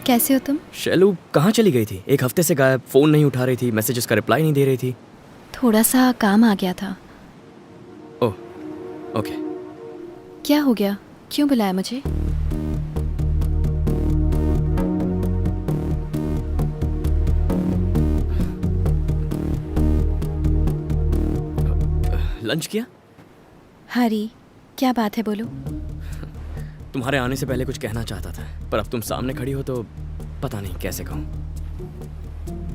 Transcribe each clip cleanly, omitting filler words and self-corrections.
कैसे हो तुम? शैलू कहाँ चली गई थी? एक हफ्ते से गायब, फोन नहीं उठा रही थी, मैसेजेस का रिप्लाई नहीं दे रही थी। थोड़ा सा काम आ गया था। ओह, ओके। क्या हो गया? क्यों बुलाया मुझे? लंच किया? हरी, क्या बात है, बोलो। तुम्हारे आने से पहले कुछ कहना चाहता था, पर अब तुम सामने खड़ी हो तो पता नहीं कैसे कहूँ।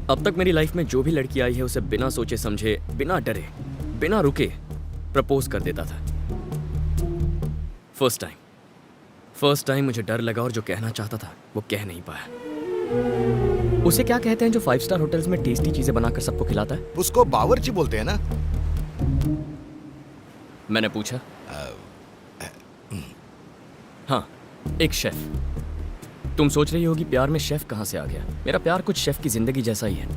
अब तक मेरी लाइफ में जो भी लड़की आई है उसे बिना सोचे समझे, बिना डरे, बिना रुके प्रपोज कर देता था। फर्स्ट टाइम मुझे डर लगा और जो कहना चाहता था वो कह नहीं पाया। उसे क्या कहते हैं जो 5 स्टार होटल्स में टेस्टी चीजें बनाकर सबको खिलाता है? उसको बावर्ची बोलते हैं ना। मैंने पूछा। हाँ, एक शेफ। तुम सोच रही होगी प्यार में शेफ कहाँ से आ गया। मेरा प्यार कुछ शेफ की जिंदगी जैसा ही है।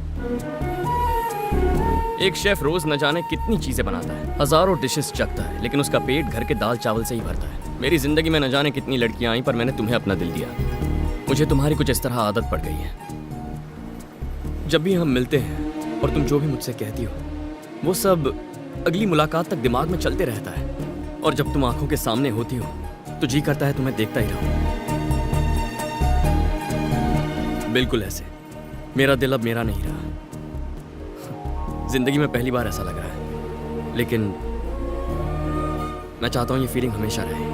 एक शेफ रोज न जाने कितनी चीजें बनाता है, हजारों डिशेस चखता है, लेकिन उसका पेट घर के दाल चावल से ही भरता है। मेरी जिंदगी में न जाने कितनी लड़कियां आई, पर मैंने तुम्हें अपना दिल दिया। मुझे तुम्हारी कुछ इस तरह आदत पड़ गई है। जब भी हम मिलते हैं और तुम जो भी मुझसे कहती हो वो सब अगली मुलाकात तक दिमाग में चलते रहता है, और जब तुम आंखों के सामने होती हो तो जी करता है तुम्हें देखता ही रहूं। बिल्कुल ऐसे मेरा दिल अब मेरा नहीं रहा। जिंदगी में पहली बार ऐसा लग रहा है, लेकिन मैं चाहता हूं ये फीलिंग हमेशा रहे।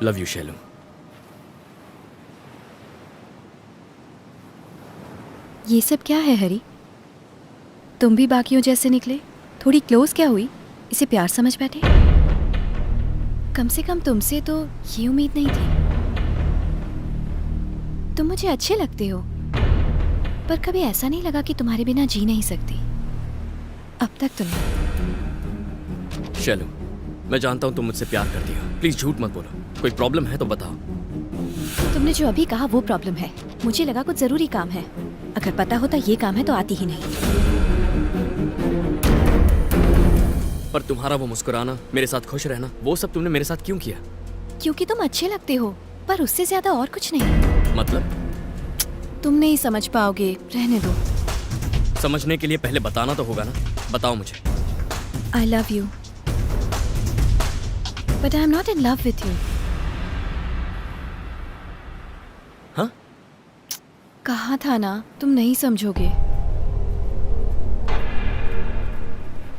Love you Shailu. ये सब क्या है हरी? तुम भी बाकियों जैसे निकले। थोड़ी क्लोज क्या हुई? इसे प्यार समझ बैठे? कम से कम तुमसे तो ये उम्मीद नहीं थी। तुम मुझे अच्छे लगते हो, पर कभी ऐसा नहीं लगा कि तुम्हारे बिना जी नहीं सकती। अब तक तो नहीं। शैलू, मैं जानता हूं तुम मुझसे प्यार करती हो। प्लीज झूठ मत बोलो। कोई प्रॉब्लम है तो बताओ। तुमने जो अभी कहा वो प्रॉब्लम है। मुझे लगा कुछ जरूरी काम है। अगर पता होता ये काम है तो आती ही नहीं। पर तुम्हारा वो मुस्कुराना, मेरे साथ खुश रहना, वो सब तुमने मेरे साथ क्यों किया? क्योंकि तुम अच्छे लगते हो, पर उससे ज्यादा और कुछ नहीं। मतलब? तुम नहीं समझ पाओगे, रहने दो। समझने के लिए पहले बताना तो होगा ना। बताओ मुझे। I love you, but I am not in love with you. हाँ? कहा था ना, तुम नहीं समझोगे।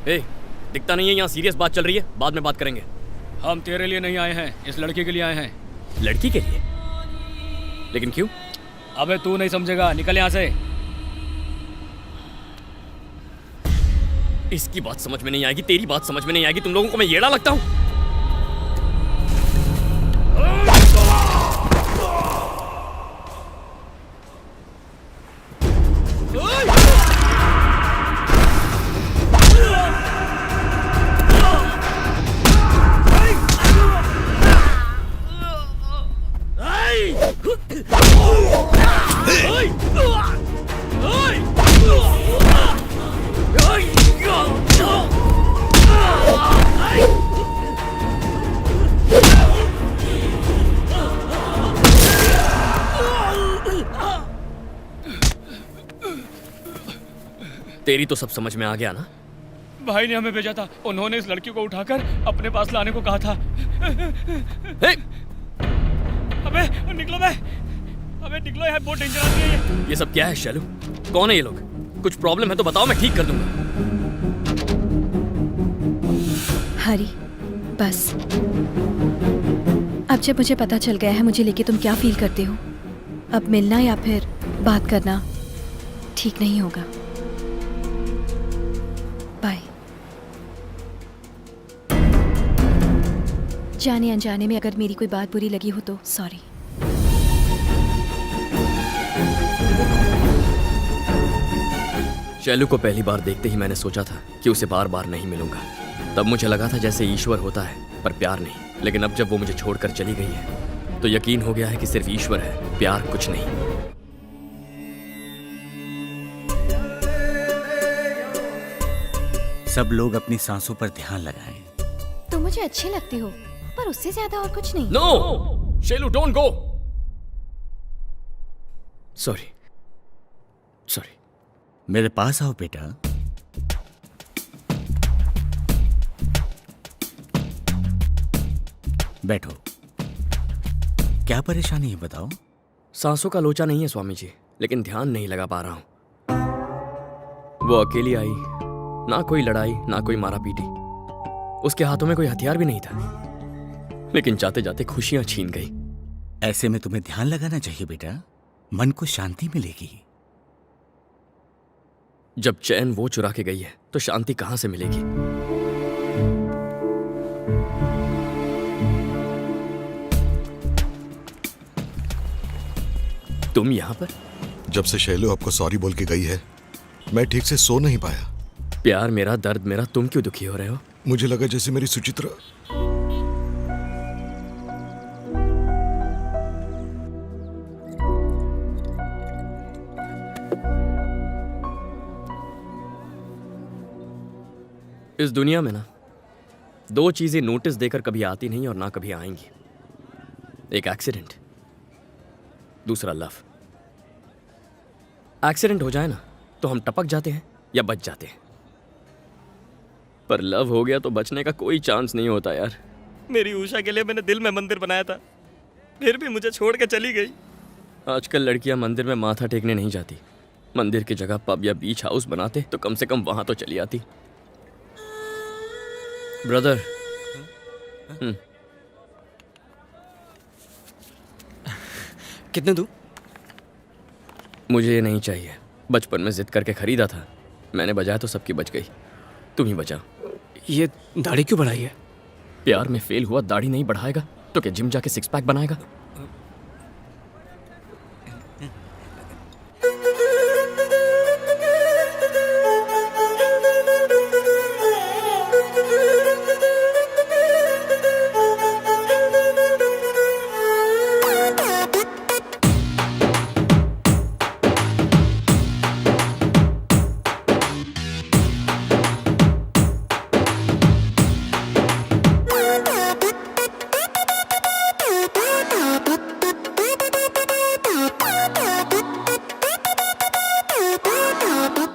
ए, दिखता नहीं है यहाँ सीरियस बात चल रही है, बाद में बात करेंगे। हम तेरे लिए नहीं आए हैं, इस लड़की के लिए आए हैं। लड़की के लिए? लेकिन क्यों? अबे तू नहीं समझेगा, निकल यहाँ से। इसकी बात समझ में नहीं आएगी, तेरी बात समझ में नहीं आएगी। तुम लोगों को मैं येड़ा लगता हूँ? तेरी तो सब समझ में आ गया ना? भाई ने हमें भेजा था, उन्होंने इस लड़की को उठाकर अपने पास लाने को कहा था। अबे निकलो बे, अबे निकलो, यार बहुत डेंजर आदमी है ये सब क्या है शैलू? कौन है ये लोग? कुछ प्रॉब्लम है तो बताओ, मैं ठीक कर दूंगा। हरी, बस। अब जब मुझे पता चल गया है मुझे लेके तुम क्या फील करते हो, अब मिलना या फिर बात करना ठीक नहीं होगा। बाय। जाने अनजाने में अगर मेरी कोई बात बुरी लगी हो तो सॉरी। शैलू को पहली बार देखते ही मैंने सोचा था कि उसे बार बार नहीं मिलूंगा। तब मुझे लगा था जैसे ईश्वर होता है पर प्यार नहीं। लेकिन अब जब वो मुझे छोड़कर चली गई है तो यकीन हो गया है कि सिर्फ ईश्वर है, प्यार कुछ नहीं। सब लोग अपनी सांसों पर ध्यान लगाएं। तुम मुझे मुझे अच्छी लगती हो, पर उससे ज्यादा और कुछ नहीं। No Shailu, don't go. Sorry sorry. मेरे पास आओ बेटा। बैठो। क्या परेशानी है बताओ। सांसों का लोचा नहीं है स्वामी जी, लेकिन ध्यान नहीं लगा पा रहा हूं। वो अकेली आई, ना कोई लड़ाई ना कोई मारा पीटी, उसके हाथों में कोई हथियार भी नहीं था, लेकिन जाते जाते खुशियां छीन गई। ऐसे में तुम्हें ध्यान लगाना चाहिए बेटा, मन को शांति मिलेगी। जब चैन वो चुरा के गई है तो शांति कहां से मिलेगी? तुम यहां पर? जब से शैलू आपको सॉरी बोल के गई है, मैं ठीक से सो नहीं पाया। प्यार मेरा, दर्द मेरा, तुम क्यों दुखी हो रहे हो? मुझे लगा जैसे मेरी सुचित्रा। इस दुनिया में ना दो चीजें नोटिस देकर कभी आती नहीं और ना कभी आएंगी। एक एक्सीडेंट, दूसरा लव। एक्सीडेंट हो जाए ना तो हम टपक जाते हैं या बच जाते हैं, पर लव हो गया तो बचने का कोई चांस नहीं होता यार। मेरी उषा के लिए मैंने दिल में मंदिर बनाया था, फिर भी मुझे छोड़ के चली गई। आजकल लड़कियां मंदिर में माथा टेकने नहीं जाती, मंदिर की जगह पब या बीच हाउस बनाते तो कम से कम वहां तो चली आती। ब्रदर, कितने दूं? मुझे ये नहीं चाहिए। बचपन में जिद करके खरीदा था, मैंने बजाया तो सबकी बच गई, तुम ही बचा। ये दाढ़ी क्यों बढ़ाई है? प्यार में फेल हुआ दाढ़ी नहीं बढ़ाएगा तो क्या जिम जाके सिक्स पैक बनाएगा?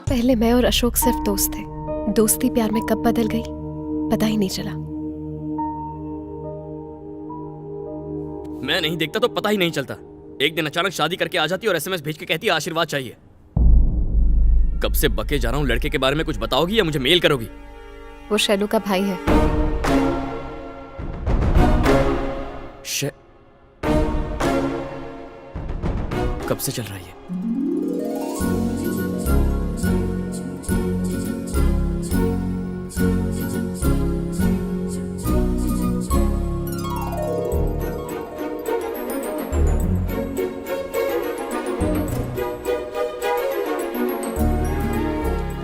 पहले मैं और अशोक सिर्फ दोस्त थे, दोस्ती प्यार में कब बदल गई पता ही नहीं चला। मैं नहीं देखता तो पता ही नहीं चलता। एक दिन अचानक शादी करके आ जाती और एसएमएस भेज के कहती आशीर्वाद चाहिए। कब से बके जा रहा हूं, लड़के के बारे में कुछ बताओगी या मुझे मेल करोगी? वो शैलू का भाई है। कब से चल रहा है ये?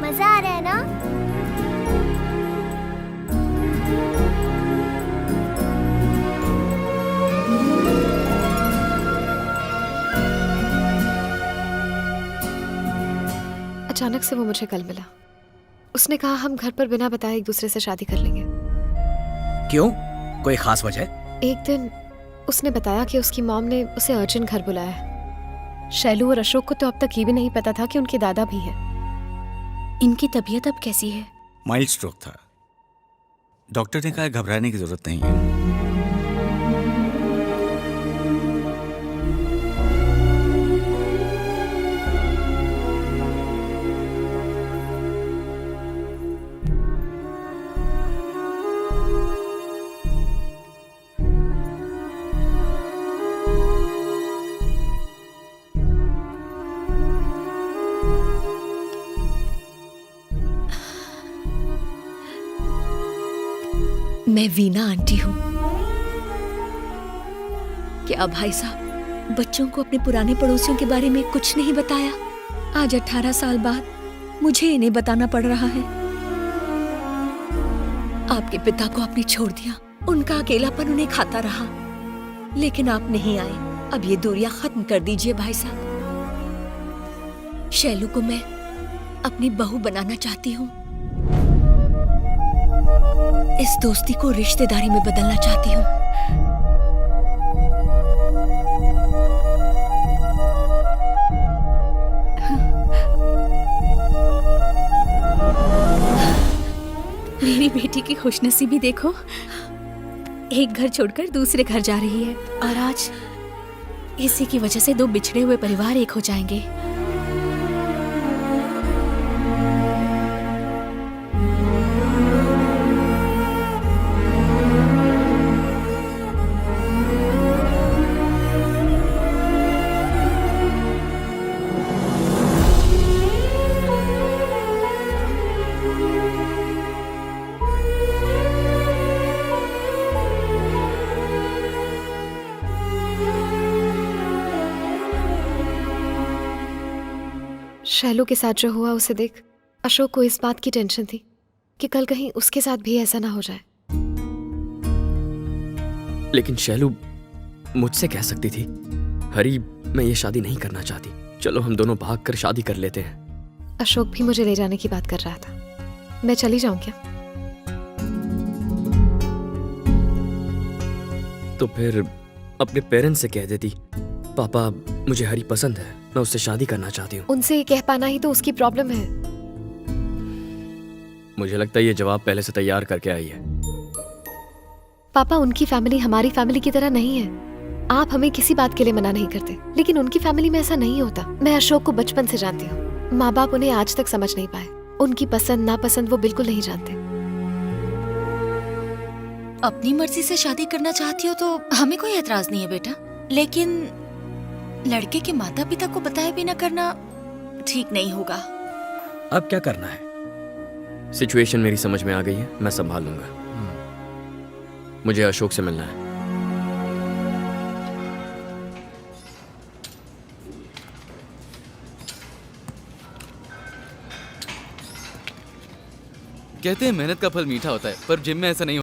मजा आ रहा है ना? अचानक से वो मुझे कल मिला। उसने कहा हम घर पर बिना बताए एक दूसरे से शादी कर लेंगे। क्यों? कोई खास वजह? एक दिन उसने बताया कि उसकी मॉम ने उसे अर्जेंट घर बुलाया है। शैलू और अशोक को तो अब तक ये भी नहीं पता था कि उनके दादा भी हैं। इनकी तबीयत अब कैसी है? माइल्ड स्ट्रोक था, डॉक्टर ने कहा घबराने की जरूरत नहीं है। मैं वीना आंटी हूँ। क्या भाई साहब बच्चों को अपने पुराने पड़ोसियों के बारे में कुछ नहीं बताया? आज 18 साल बाद मुझे इन्हें बताना पड़ रहा है। आपके पिता को आपने छोड़ दिया, उनका अकेलापन उन्हें खाता रहा, लेकिन आप नहीं आए। अब ये दूरियां खत्म कर दीजिए भाई साहब। शैलू को मैं अपनी बहू बनाना चाहती हूँ। इस दोस्ती को रिश्तेदारी में बदलना चाहती हूँ। मेरी बेटी की खुशनसीबी देखो, एक घर छोड़कर दूसरे घर जा रही है और आज इसी की वजह से दो बिछड़े हुए परिवार एक हो जाएंगे। शैलू के साथ जो हुआ उसे देख अशोक को इस बात की टेंशन थी कि कल कहीं उसके साथ भी ऐसा ना हो जाए। लेकिन शैलू मुझसे कह सकती थी, हरी मैं ये शादी नहीं करना चाहती, चलो हम दोनों भाग कर शादी कर लेते हैं। अशोक भी मुझे ले जाने की बात कर रहा था। मैं चली जाऊं क्या? तो फिर अपने पेरेंट्स से कह देती, पापा मुझे हरी पसंद है, मैं उससे शादी करना चाहती हूँ। उनसे ये कह पाना ही तो उसकी प्रॉब्लम है। मुझे लगता है ये जवाब पहले से तैयार करके आई है। पापा, उनकी फैमिली हमारी फैमिली की तरह नहीं है। आप हमें किसी बात के लिए मना नहीं करते, लेकिन उनकी फैमिली में ऐसा नहीं होता। मैं अशोक को बचपन से जानती हूँ। माँ बाप उन्हें आज तक समझ नहीं पाए। उनकी पसंद नापसंद वो बिल्कुल नहीं जानते। अपनी मर्जी से शादी करना चाहती हो तो हमें कोई एतराज नहीं है बेटा, लेकिन लड़के के माता पिता को बताए बिना करना ठीक नहीं होगा। अब क्या करना है? सिचुएशन मेरी समझ में आ गई है, मैं संभाल लूंगा। मुझे अशोक से मिलना है। कहते हैं मेहनत का फल मीठा होता है, पर जिम में ऐसा नहीं